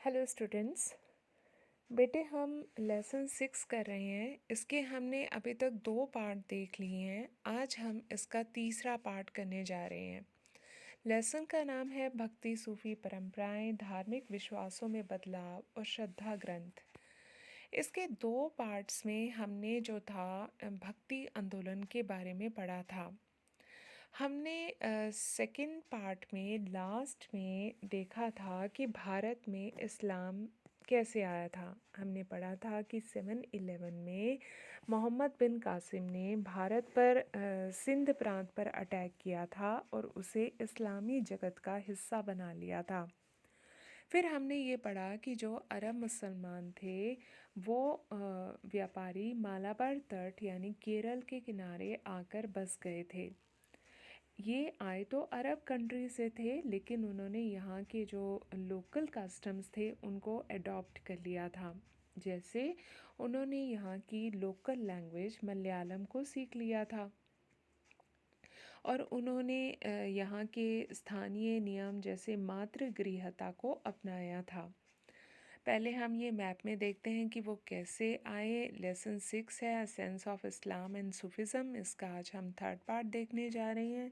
Hello students. बेटे हम lesson 6 कर रहे हैं। इसके हमने अभी तक 2 पार्ट देख लिए हैं। आज हम इसका तीसरा पार्ट करने जा रहे हैं। लेसन का नाम है भक्ति सूफी परंपराएं, धार्मिक विश्वासों में बदलाव और श्रद्धा ग्रंथ। इसके 2 पार्ट्स में हमने जो था भक्ति आंदोलन के बारे में पढ़ा था। हमने सेकंड पार्ट में लास्ट में देखा था कि भारत में इस्लाम कैसे आया था। हमने पढ़ा था कि 7/11 में मोहम्मद बिन कासिम ने भारत पर सिंध प्रांत पर अटैक किया था और उसे इस्लामी जगत का हिस्सा बना लिया था। फिर हमने ये पढ़ा कि जो अरब मुसलमान थे वो व्यापारी मालाबार तट यानी केरल के किनारे आकर बस गए थे। ये आए तो अरब कंट्री से थे, लेकिन उन्होंने यहाँ के जो लोकल कस्टम्स थे उनको अडॉप्ट कर लिया था। जैसे उन्होंने यहाँ की लोकल लैंग्वेज मलयालम को सीख लिया था और उन्होंने यहाँ के स्थानीय नियम जैसे मातृगृहता को अपनाया था। पहले हम ये मैप में देखते हैं कि वो कैसे आए। लेसन 6 है sense of Islam and Sufism. इसका आज हम थर्ड पार्ट देखने जा रहे हैं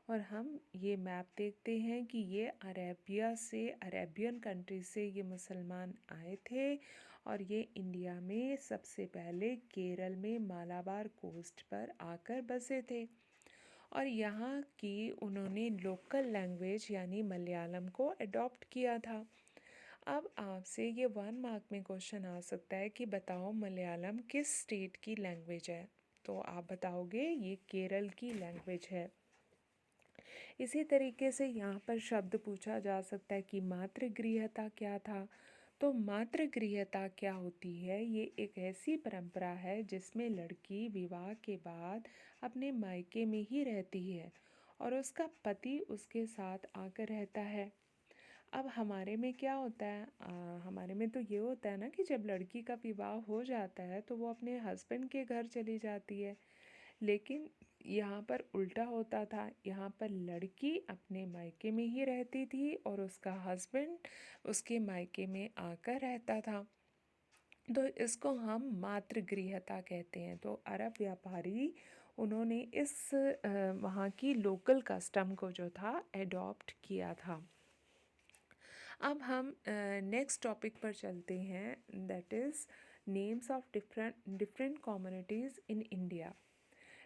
और हम ये मैप देखते हैं कि ये अरेबिया से, अरेबियन कंट्री से ये मुसलमान आए थे और ये इंडिया में सबसे पहले केरल में मालाबार कोस्ट पर आकर बसे थे और यहाँ की उन्होंने लोकल लैंग्वेज यानी मलयालम को अडॉप्ट किया था। अब आपसे ये 1 मार्क में क्वेश्चन आ सकता है कि बताओ मलयालम किस स्टेट की लैंग्वेज है। तो आप बताओगे ये केरल की लैंग्वेज है। इसी तरीके से यहाँ पर शब्द पूछा जा सकता है कि मातृगृहता क्या था। तो मातृगृहता क्या होती है? ये एक ऐसी परंपरा है जिसमें लड़की विवाह के बाद अपने मायके में ही रहती है और उसका पति उसके साथ आकर रहता है। अब हमारे में क्या होता है, हमारे में तो ये होता है ना कि जब लड़की का विवाह हो जाता है तो वो अपने हस्बैंड के घर चली जाती है, लेकिन यहाँ पर उल्टा होता था। यहाँ पर लड़की अपने मायके में ही रहती थी और उसका हस्बैंड उसके मायके में आकर रहता था। तो इसको हम मातृगृहता कहते हैं। तो अरब व्यापारी उन्होंने इस वहाँ की लोकल कस्टम को जो था एडॉप्ट किया था। अब हम नेक्स्ट टॉपिक पर चलते हैं, that is names of different communities in India.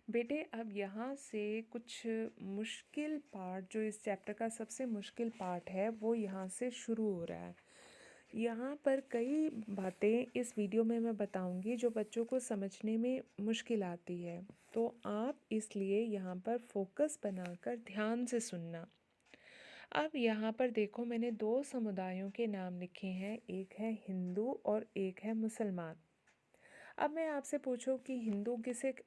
बेटे अब यहाँ से कुछ मुश्किल पार्ट, जो इस चैप्टर का सबसे मुश्किल पार्ट है, वो यहाँ से शुरू हो रहा है। यहाँ पर कई बातें इस वीडियो में मैं बताऊंगी जो बच्चों को समझने में मुश्किल आती है, तो आप इसलिए यहाँ पर फोकस बनाकर ध्यान से सुनना। अब यहाँ पर देखो, मैंने 2 समुदायों के नाम लिखे हैं, एक है हिंदू और एक है मुसलमान। अब मैं आपसे पूछूं कि हिंदू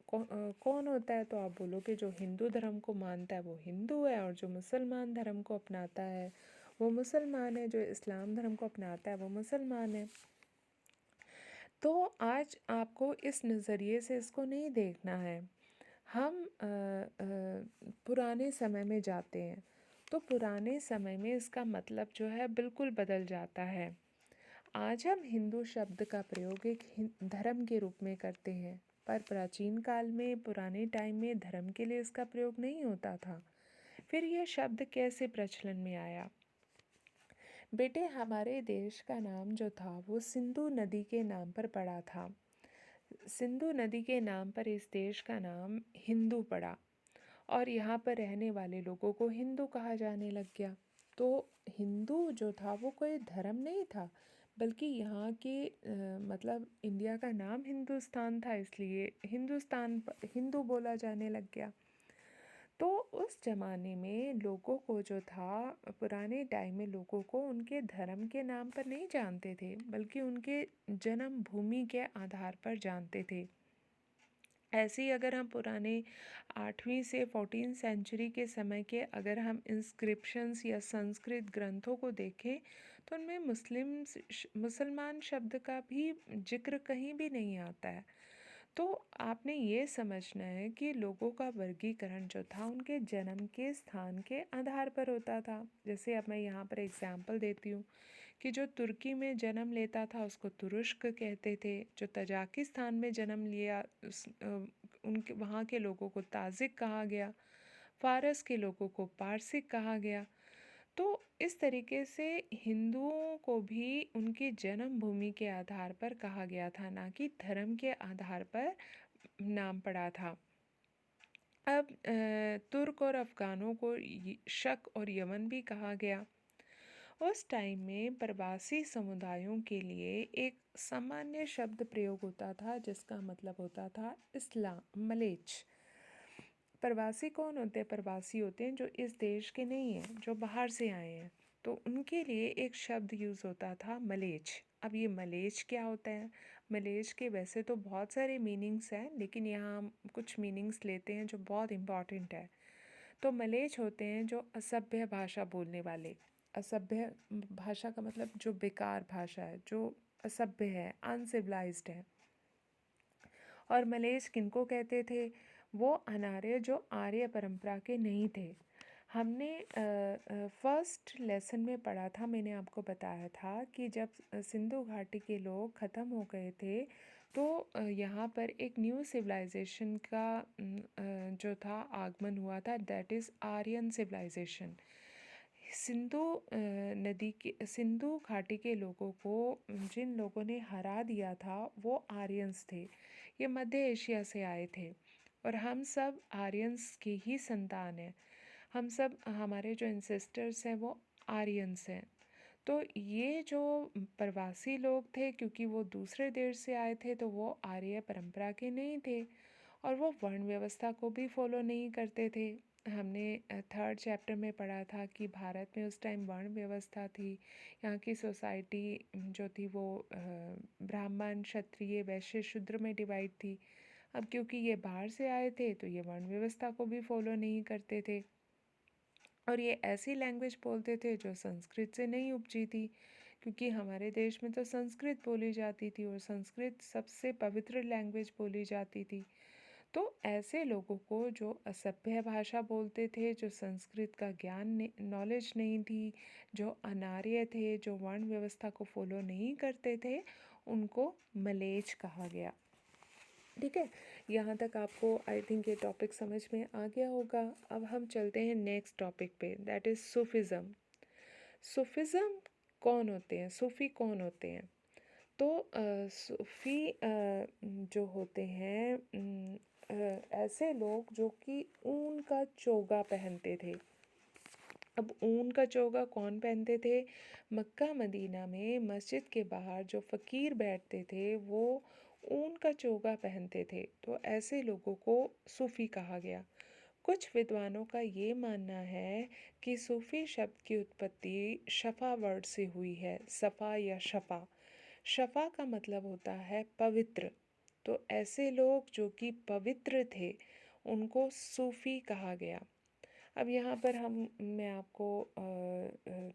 कौन होता है, तो आप बोलोगे जो हिंदू धर्म को मानता है वो हिंदू है और जो मुसलमान धर्म को अपनाता है वो मुसलमान है, जो इस्लाम धर्म को अपनाता है वो मुसलमान है। तो आज आपको इस नज़रिए से इसको नहीं देखना है। हम पुराने समय में जाते हैं तो पुराने समय में इसका मतलब जो है बिल्कुल बदल जाता है। आज हम हिंदू शब्द का प्रयोग एक धर्म के रूप में करते हैं, पर प्राचीन काल में, पुराने टाइम में धर्म के लिए इसका प्रयोग नहीं होता था। फिर यह शब्द कैसे प्रचलन में आया? बेटे हमारे देश का नाम जो था वो सिंधु नदी के नाम पर पड़ा था। सिंधु नदी के नाम पर इस देश का नाम हिंदू पड़ा और यहाँ पर रहने वाले लोगों को हिंदू कहा जाने लग गया। तो हिंदू जो था वो कोई धर्म नहीं था, बल्कि यहाँ के मतलब इंडिया का नाम हिंदुस्तान था, इसलिए हिंदुस्तान हिंदू बोला जाने लग गया। तो उस ज़माने में लोगों को जो था, पुराने टाइम में लोगों को उनके धर्म के नाम पर नहीं जानते थे, बल्कि उनके जन्म भूमि के आधार पर जानते थे। ऐसे ही अगर हम पुराने 8वीं से 14th सेंचुरी के समय के अगर हम इंस्क्रिप्शंस या संस्कृत ग्रंथों को देखें तो उनमें मुसलमान शब्द का भी जिक्र कहीं भी नहीं आता है। तो आपने ये समझना है कि लोगों का वर्गीकरण जो था उनके जन्म के स्थान के आधार पर होता था। जैसे अब मैं यहाँ पर एग्जांपल देती हूँ कि जो तुर्की में जन्म लेता था उसको तुरुष्क कहते थे, जो तजाकिस्तान में जन्म लिया उनके वहाँ के लोगों को ताजिक कहा गया, फारस के लोगों को पारसिक कहा गया। तो इस तरीके से हिंदुओं को भी उनकी जन्म भूमि के आधार पर कहा गया था, ना कि धर्म के आधार पर नाम पड़ा था। अब तुर्क और अफ़गानों को शक और यमन भी कहा गया। उस टाइम में प्रवासी समुदायों के लिए एक सामान्य शब्द प्रयोग होता था जिसका मतलब होता था इस्लाम, मलेच। प्रवासी कौन होते हैं? प्रवासी होते हैं जो इस देश के नहीं हैं, जो बाहर से आए हैं। तो उनके लिए एक शब्द यूज़ होता था मलेच। अब ये मलेच क्या होता है? मलेच के वैसे तो बहुत सारे मीनिंग्स हैं, लेकिन यहाँ हम कुछ मीनिंग्स लेते हैं जो बहुत इम्पॉर्टेंट है। तो मलेच होते हैं जो असभ्य भाषा बोलने वाले। असभ्य भाषा का मतलब जो बेकार भाषा है, जो असभ्य है, अनसिविलाइज्ड है। और मलेच किनको कहते थे? वो अनार्य जो आर्य परंपरा के नहीं थे। हमने फर्स्ट लेसन में पढ़ा था, मैंने आपको बताया था कि जब सिंधु घाटी के लोग ख़त्म हो गए थे तो यहाँ पर एक न्यू सिविलाइजेशन का जो था आगमन हुआ था, that is Aryan civilisation. Sindhu नदी के सिंधु घाटी के लोगों को जिन लोगों ने हरा दिया था वो आर्यंस थे। ये मध्य एशिया से आए थे और हम सब आर्यंस की ही संतान हैं। हम सब हमारे जो एंसेस्टर्स हैं वो आर्यंस हैं। तो ये जो प्रवासी लोग थे, क्योंकि वो दूसरे देश से आए थे तो वो आर्य परंपरा के नहीं थे और वो वर्ण व्यवस्था को भी फॉलो नहीं करते थे। हमने थर्ड चैप्टर में पढ़ा था कि भारत में उस टाइम वर्ण व्यवस्था थी। यहाँ की सोसाइटी जो थी वो ब्राह्मण, क्षत्रिय, वैश्य, शूद्र में डिवाइड थी। अब क्योंकि ये बाहर से आए थे तो ये वर्ण व्यवस्था को भी फॉलो नहीं करते थे और ये ऐसी लैंग्वेज बोलते थे जो संस्कृत से नहीं उपजी थी, क्योंकि हमारे देश में तो संस्कृत बोली जाती थी और संस्कृत सबसे पवित्र लैंग्वेज बोली जाती थी। तो ऐसे लोगों को जो असभ्य भाषा बोलते थे, जो संस्कृत का ज्ञान नॉलेज नहीं थी, जो अनार्य थे, जो वर्ण व्यवस्था को फॉलो नहीं करते थे, उनको मलेच कहा गया। ठीक है, यहाँ तक आपको आई थिंक ये टॉपिक समझ में आ गया होगा। अब हम चलते हैं नेक्स्ट टॉपिक पे, दैट इज़ सूफिज़्म। सूफिज़्म कौन होते हैं? सूफ़ी कौन होते हैं? तो सूफ़ी जो होते हैं ऐसे लोग जो कि ऊन का चोगा पहनते थे। अब ऊन का चोगा कौन पहनते थे? मक्का मदीना में मस्जिद के बाहर जो फ़कीर बैठते थे वो ऊन का चोगा पहनते थे। तो ऐसे लोगों को सूफ़ी कहा गया। कुछ विद्वानों का ये मानना है कि सूफ़ी शब्द की उत्पत्ति शफ़ा वर्ड से हुई है। सफ़ा या शफ़ा। शफ़ा का मतलब होता है पवित्र। तो ऐसे लोग जो कि पवित्र थे उनको सूफ़ी कहा गया। अब यहाँ पर मैं आपको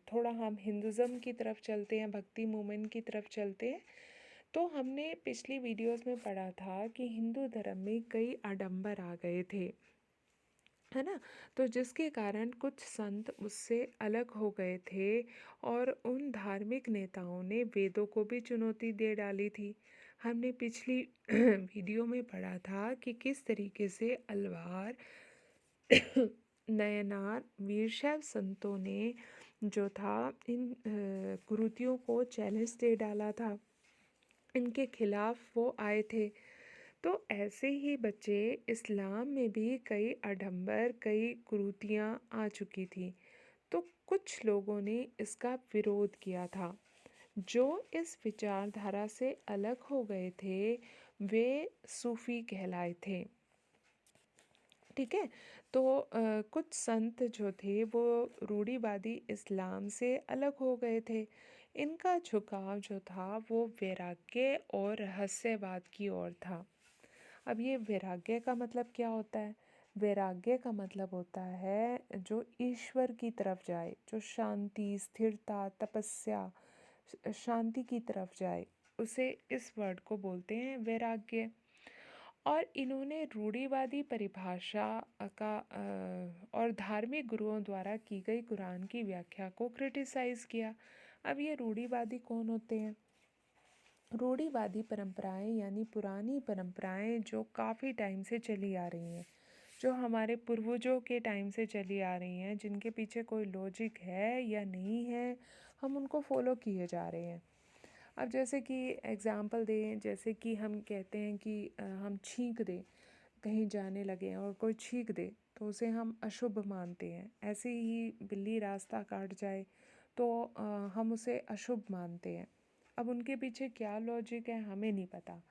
थोड़ा हम हिंदुज़म की तरफ चलते हैं, भक्ति मूवमेंट की तरफ चलते हैं। तो हमने पिछली वीडियोस में पढ़ा था कि हिंदू धर्म में कई आडंबर आ गए थे, है ना? तो जिसके कारण कुछ संत उससे अलग हो गए थे और उन धार्मिक नेताओं ने वेदों को भी चुनौती दे डाली थी। हमने पिछली वीडियो में पढ़ा था कि किस तरीके से अलवार, नयनार, वीरशैव संतों ने जो था इन कुरीतियों को चैलेंज दे डाला था। इनके खिलाफ वो आए थे। तो ऐसे ही बच्चे इस्लाम में भी कई आडंबर, कई कुरीतियाँ आ चुकी थी। तो कुछ लोगों ने इसका विरोध किया था। जो इस विचारधारा से अलग हो गए थे वे सूफ़ी कहलाए थे। ठीक है, तो कुछ संत जो थे वो रूढ़िवादी इस्लाम से अलग हो गए थे। इनका झुकाव जो था वो वैराग्य और रहस्यवाद की ओर था। अब ये वैराग्य का मतलब क्या होता है? वैराग्य का मतलब होता है जो ईश्वर की तरफ जाए, जो शांति, स्थिरता, तपस्या, शांति की तरफ जाए, उसे इस वर्ड को बोलते हैं वैराग्य। और इन्होंने रूढ़िवादी परिभाषा और धार्मिक गुरुओं द्वारा की गई कुरान की व्याख्या को क्रिटिसाइज़ किया। अब ये रूढ़िवादी कौन होते हैं? रूढ़िवादी परंपराएं यानी पुरानी परंपराएं जो काफ़ी टाइम से चली आ रही हैं, जो हमारे पूर्वजों के टाइम से चली आ रही हैं, जिनके पीछे कोई लॉजिक है या नहीं है, हम उनको फॉलो किए जा रहे हैं। अब जैसे कि एग्ज़ाम्पल दें, जैसे कि हम कहते हैं कि हम छींक दें, कहीं जाने लगे और कोई छींक दे तो उसे हम अशुभ मानते हैं। ऐसे ही बिल्ली रास्ता काट जाए तो हम उसे अशुभ मानते हैं। अब उनके पीछे क्या लॉजिक है हमें नहीं पता।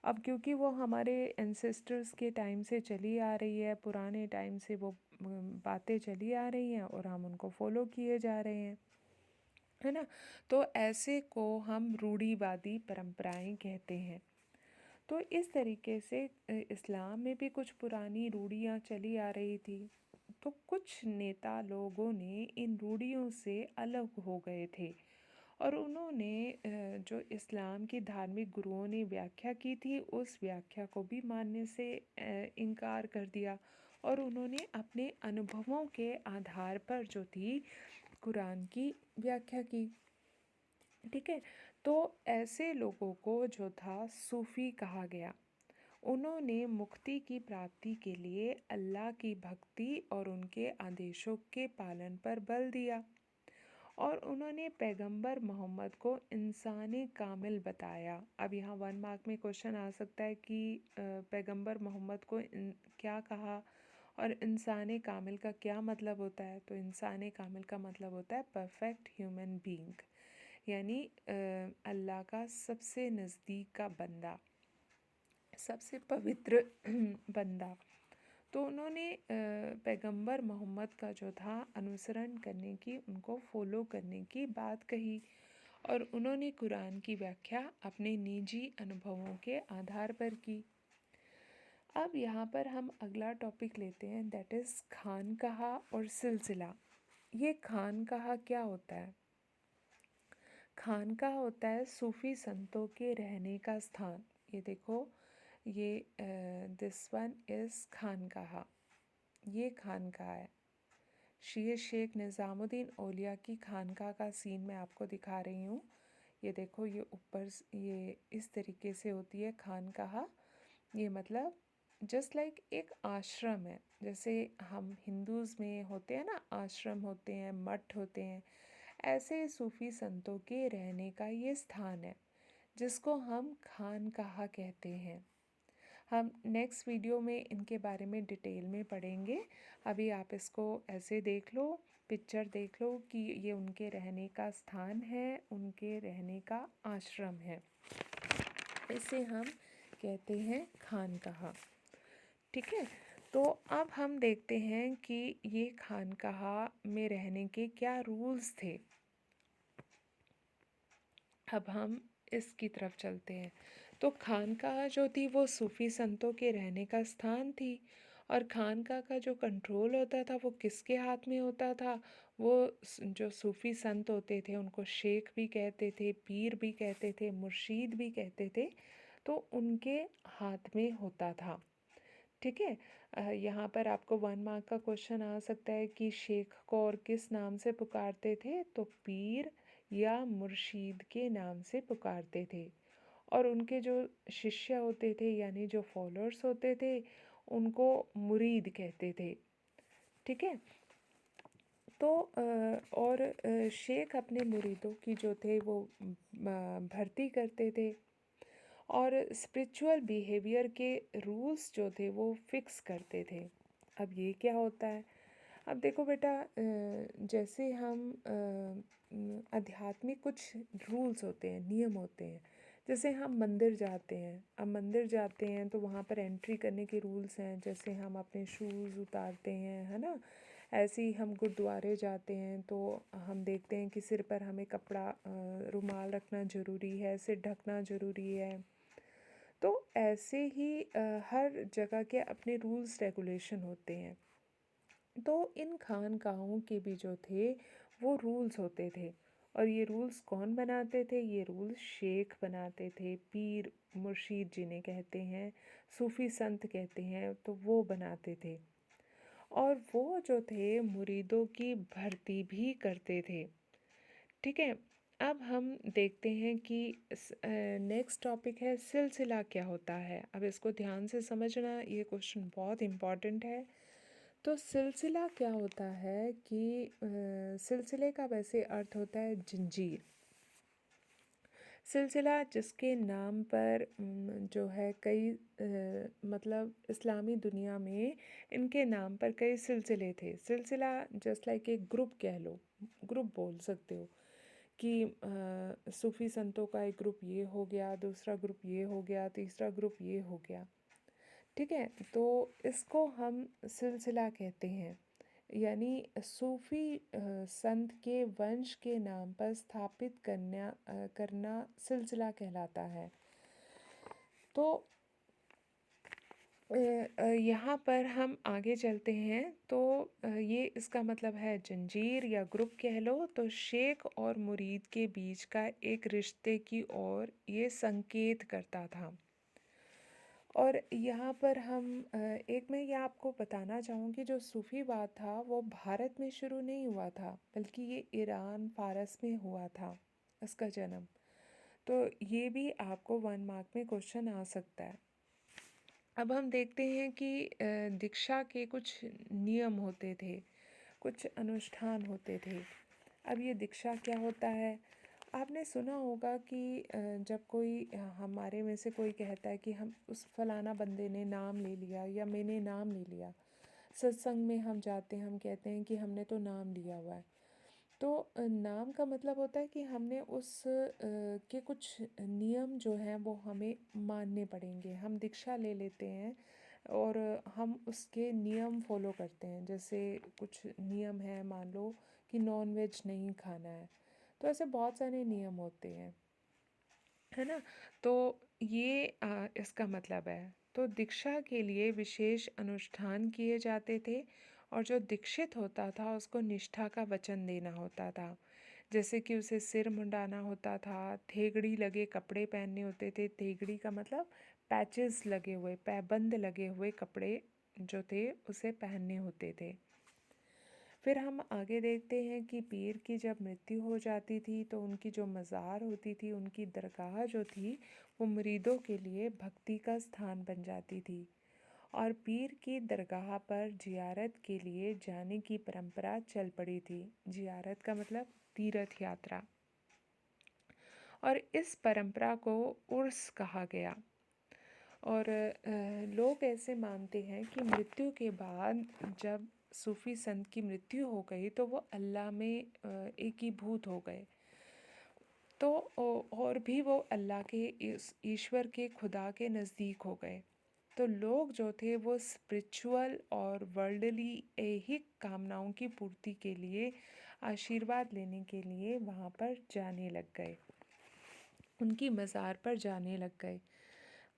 अब क्योंकि वो हमारे एंसेस्टर्स के टाइम से चली आ रही है, पुराने टाइम से वो बातें चली आ रही हैं और हम उनको फॉलो किए जा रहे हैं, है ना। तो ऐसे को हम रूढ़िवादी परंपराएं कहते हैं। तो इस तरीके से इस्लाम में भी कुछ पुरानी रूढ़ियाँ चली आ रही थी। तो कुछ नेता लोगों ने इन रूढ़ियों से अलग हो गए थे और उन्होंने जो इस्लाम की धार्मिक गुरुओं ने व्याख्या की थी उस व्याख्या को भी मानने से इनकार कर दिया और उन्होंने अपने अनुभवों के आधार पर जो थी कुरान की व्याख्या की। ठीक है। तो ऐसे लोगों को जो था सूफ़ी कहा गया। उन्होंने मुक्ति की प्राप्ति के लिए अल्लाह की भक्ति और उनके आदेशों के पालन पर बल दिया और उन्होंने पैगंबर मोहम्मद को इंसानी कामिल बताया। अब यहाँ 1 मार्क में क्वेश्चन आ सकता है कि पैगंबर मोहम्मद को क्या कहा और इंसानी कामिल का क्या मतलब होता है। तो इंसानी कामिल का मतलब होता है परफेक्ट ह्यूमन बीइंग, यानी अल्लाह का सबसे नज़दीक का बंदा, सबसे पवित्र बंदा। तो उन्होंने पैगंबर मोहम्मद का जो था अनुसरण करने की, उनको फॉलो करने की बात कही और उन्होंने कुरान की व्याख्या अपने निजी अनुभवों के आधार पर की। अब यहाँ पर हम अगला टॉपिक लेते हैं, दैट इज़ खानकाहा और सिलसिला। ये खानकाहा क्या होता है? खानकाहा होता है सूफ़ी संतों के रहने का स्थान। ये देखो, ये दिस वन इज़ खानकाहा, ये खानकाहा है। शीर शेख निज़ामुद्दीन औलिया की खानकाह का सीन मैं आपको दिखा रही हूँ। ये देखो, ये ऊपर ये इस तरीके से होती है खानकाह। ये मतलब जस्ट लाइक एक आश्रम है, जैसे हम हिंदूज़ में होते हैं ना, आश्रम होते हैं, मठ होते हैं, ऐसे सूफ़ी संतों के रहने का ये स्थान है जिसको हम खानकाह कहते हैं। हम नेक्स्ट वीडियो में इनके बारे में डिटेल में पढ़ेंगे। अभी आप इसको ऐसे देख लो, पिक्चर देख लो कि ये उनके रहने का स्थान है, उनके रहने का आश्रम है। इसे हम कहते हैं खानकाह। ठीक है। तो अब हम देखते हैं कि ये खानकाह में रहने के क्या रूल्स थे। अब हम इसकी तरफ चलते हैं। तो खानकाह जो थी वो सूफ़ी संतों के रहने का स्थान थी और खानकाह का जो कंट्रोल होता था वो किसके हाथ में होता था? वो जो सूफ़ी संत होते थे उनको शेख भी कहते थे, पीर भी कहते थे, मुर्शीद भी कहते थे, तो उनके हाथ में होता था। ठीक है। यहाँ पर आपको 1 मार्क का क्वेश्चन आ सकता है कि शेख को और किस नाम से पुकारते थे? तो पीर या मुर्शीद के नाम से पुकारते थे और उनके जो शिष्य होते थे यानी जो फॉलोअर्स होते थे उनको मुरीद कहते थे। ठीक है। तो और शेख अपने मुरीदों की जो थे वो भर्ती करते थे और स्पिरिचुअल बिहेवियर के रूल्स जो थे वो फिक्स करते थे। अब ये क्या होता है? अब देखो बेटा, जैसे हम आध्यात्मिक कुछ रूल्स होते हैं, नियम होते हैं। जैसे हम मंदिर जाते हैं, अब मंदिर जाते हैं तो वहाँ पर एंट्री करने के रूल्स हैं, जैसे हम अपने शूज़ उतारते हैं, है ना। ऐसे ही हम गुरुद्वारे जाते हैं तो हम देखते हैं कि सिर पर हमें कपड़ा रुमाल रखना ज़रूरी है, सिर ढकना ज़रूरी है। तो ऐसे ही हर जगह के अपने रूल्स रेगुलेशन होते हैं। तो इन खानकाहों के भी जो थे वो रूल्स होते थे और ये रूल्स कौन बनाते थे? ये रूल्स शेख बनाते थे, पीर मुर्शीद जिन्हें कहते हैं, सूफ़ी संत कहते हैं, तो वो बनाते थे। और वो जो थे मुरीदों की भर्ती भी करते थे। ठीक है, अब हम देखते हैं कि नेक्स्ट टॉपिक है सिलसिला क्या होता है। अब इसको ध्यान से समझना, ये क्वेश्चन बहुत इम्पॉर्टेंट है। तो सिलसिला क्या होता है कि सिलसिले का वैसे अर्थ होता है जंजीर। सिलसिला जिसके नाम पर जो है कई मतलब इस्लामी दुनिया में इनके नाम पर कई सिलसिले थे। सिलसिला जस्ट लाइक एक ग्रुप कह लो, ग्रुप बोल सकते हो कि सूफ़ी संतों का एक ग्रुप ये हो गया, दूसरा ग्रुप ये हो गया, तीसरा ग्रुप ये हो गया। ठीक है, तो इसको हम सिलसिला कहते हैं। यानी सूफ़ी संत के वंश के नाम पर स्थापित करना सिलसिला कहलाता है। तो यहाँ पर हम आगे चलते हैं। तो ये इसका मतलब है जंजीर या ग्रुप कह लो। तो शेख और मुरीद के बीच का एक रिश्ते की ओर ये संकेत करता था। और यहाँ पर हम एक मैं ये आपको बताना चाहूँगी, जो सूफ़ीवाद था वो भारत में शुरू नहीं हुआ था, बल्कि ये ईरान फ़ारस में हुआ था इसका जन्म। तो ये भी आपको 1 मार्क में क्वेश्चन आ सकता है। अब हम देखते हैं कि दीक्षा के कुछ नियम होते थे, कुछ अनुष्ठान होते थे। अब ये दीक्षा क्या होता है? आपने सुना होगा कि जब कोई हमारे में से कोई कहता है कि हम उस फलाना बंदे ने नाम ले लिया या मैंने नाम ले लिया, सत्संग में हम जाते हैं, हम कहते हैं कि हमने तो नाम लिया हुआ है। तो नाम का मतलब होता है कि हमने उस के कुछ नियम जो हैं वो हमें मानने पड़ेंगे। हम दीक्षा ले लेते हैं और हम उसके नियम फॉलो करते हैं। जैसे कुछ नियम है, मान लो कि नॉन वेज नहीं खाना है, तो ऐसे बहुत सारे नियम होते हैं, है ना? तो ये इसका मतलब है। तो दीक्षा के लिए विशेष अनुष्ठान किए जाते थे और जो दीक्षित होता था उसको निष्ठा का वचन देना होता था। जैसे कि उसे सिर मुंडाना होता था, थेगड़ी लगे कपड़े पहनने होते थे। थेगड़ी का मतलब पैचेस लगे हुए, पैबंद लगे हुए कपड़े जो थे उसे पहनने होते थे। फिर हम आगे देखते हैं कि पीर की जब मृत्यु हो जाती थी तो उनकी जो मज़ार होती थी, उनकी दरगाह जो थी, वो मुरीदों के लिए भक्ति का स्थान बन जाती थी। और पीर की दरगाह पर ज़ियारत के लिए जाने की परंपरा चल पड़ी थी। ज़ियारत का मतलब तीर्थ यात्रा। और इस परंपरा को उर्स कहा गया। और लोग ऐसे मानते हैं कि मृत्यु के बाद जब सूफ़ी संत की मृत्यु हो गई तो वो अल्लाह में एकीभूत हो गए। तो और भी वो अल्लाह के ईश्वर के खुदा के नज़दीक हो गए। तो लोग जो थे वो स्पिरिचुअल और वर्ल्डली ऐहिक कामनाओं की पूर्ति के लिए, आशीर्वाद लेने के लिए वहाँ पर जाने लग गए, उनकी मज़ार पर जाने लग गए।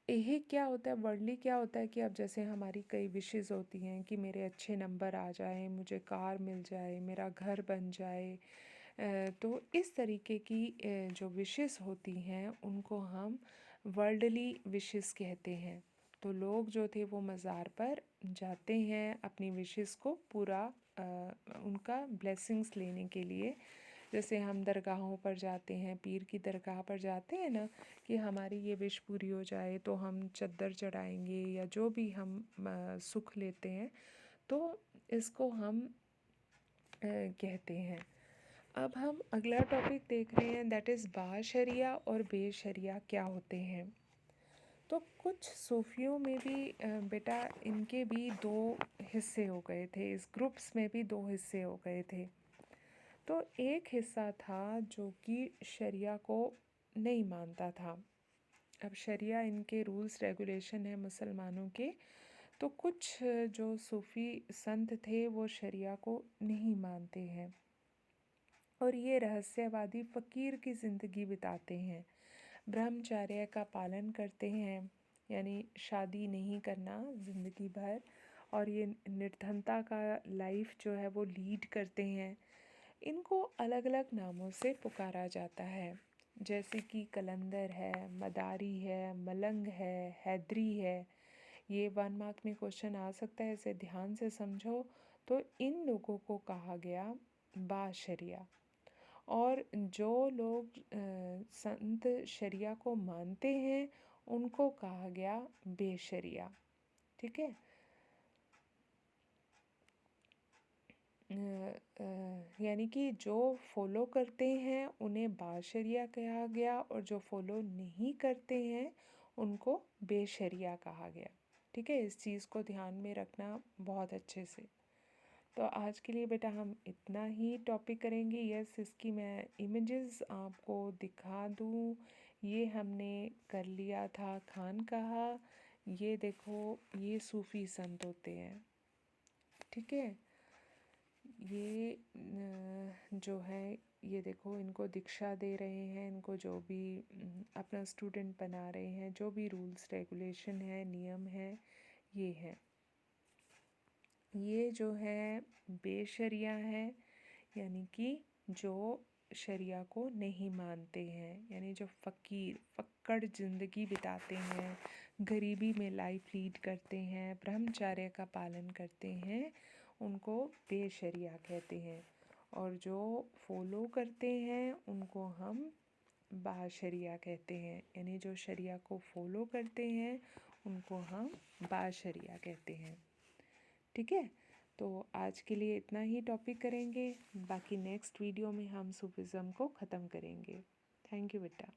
यही क्या होता है, वर्ल्डली क्या होता है कि अब जैसे हमारी कई विशेज़ होती हैं कि मेरे अच्छे नंबर आ जाएं, मुझे कार मिल जाए, मेरा घर बन जाए। तो इस तरीके की जो विशेज़ होती हैं उनको हम वर्ल्डली विशेज़ कहते हैं। तो लोग जो थे वो मज़ार पर जाते हैं अपनी विशेज़ को पूरा उनका ब्लेसिंग्स लेने के लिए। जैसे हम दरगाहों पर जाते हैं, पीर की दरगाह पर जाते हैं ना, कि हमारी ये विश पूरी हो जाए तो हम चद्दर चढ़ाएंगे या जो भी हम सुख लेते हैं, तो इसको हम कहते हैं। अब हम अगला टॉपिक देख रहे हैं, दैट इज़ बाशरिया और बेशरिया क्या होते हैं। तो कुछ सूफियों में भी बेटा इनके भी दो हिस्से हो गए थे, इस ग्रुप्स में भी दो हिस्से हो गए थे। तो एक हिस्सा था जो कि शरिया को नहीं मानता था। अब शरिया इनके रूल्स रेगुलेशन है मुसलमानों के। तो कुछ जो सूफ़ी संत थे वो शरिया को नहीं मानते हैं और ये रहस्यवादी फ़कीर की ज़िंदगी बिताते हैं, ब्रह्मचर्य का पालन करते हैं, यानी शादी नहीं करना ज़िंदगी भर, और ये निर्धनता का लाइफ जो है वो लीड करते हैं। इनको अलग अलग नामों से पुकारा जाता है, जैसे कि कलंदर है, मदारी है, मलंग है, हैदरी है। ये 1 मार्क में क्वेश्चन आ सकता है, इसे ध्यान से समझो। तो इन लोगों को कहा गया बाशरिया। और जो लोग संत शरिया को मानते हैं उनको कहा गया बेशरिया। ठीक है। यानी कि जो फॉलो करते हैं उन्हें बाशरिया कहा गया और जो फॉलो नहीं करते हैं उनको बेशरिया कहा गया। ठीक है, इस चीज़ को ध्यान में रखना बहुत अच्छे से। तो आज के लिए बेटा हम इतना ही टॉपिक करेंगे। यस, इसकी मैं इमेजेस आपको दिखा दूँ। ये हमने कर लिया था खानकाहा। ये देखो, ये सूफ़ी संत होते हैं। ठीक है। ये जो है, ये देखो, इनको दीक्षा दे रहे हैं, इनको जो भी अपना स्टूडेंट बना रहे हैं, जो भी रूल्स रेगुलेशन है, नियम है, ये है। ये जो है बेशरिया है, यानी कि जो शरिया को नहीं मानते हैं, यानी जो फ़कीर फक्कड़ ज़िंदगी बिताते हैं, गरीबी में लाइफ लीड करते हैं, ब्रह्मचर्य का पालन करते हैं, उनको बेशरिया कहते हैं। और जो फॉलो करते हैं उनको हम बाशरिया कहते हैं, यानी जो शरिया को फॉलो करते हैं उनको हम बाशरिया कहते हैं। ठीक है। तो आज के लिए इतना ही टॉपिक करेंगे, बाकी नेक्स्ट वीडियो में हम सूफिज़्म को ख़त्म करेंगे। थैंक यू बेटा।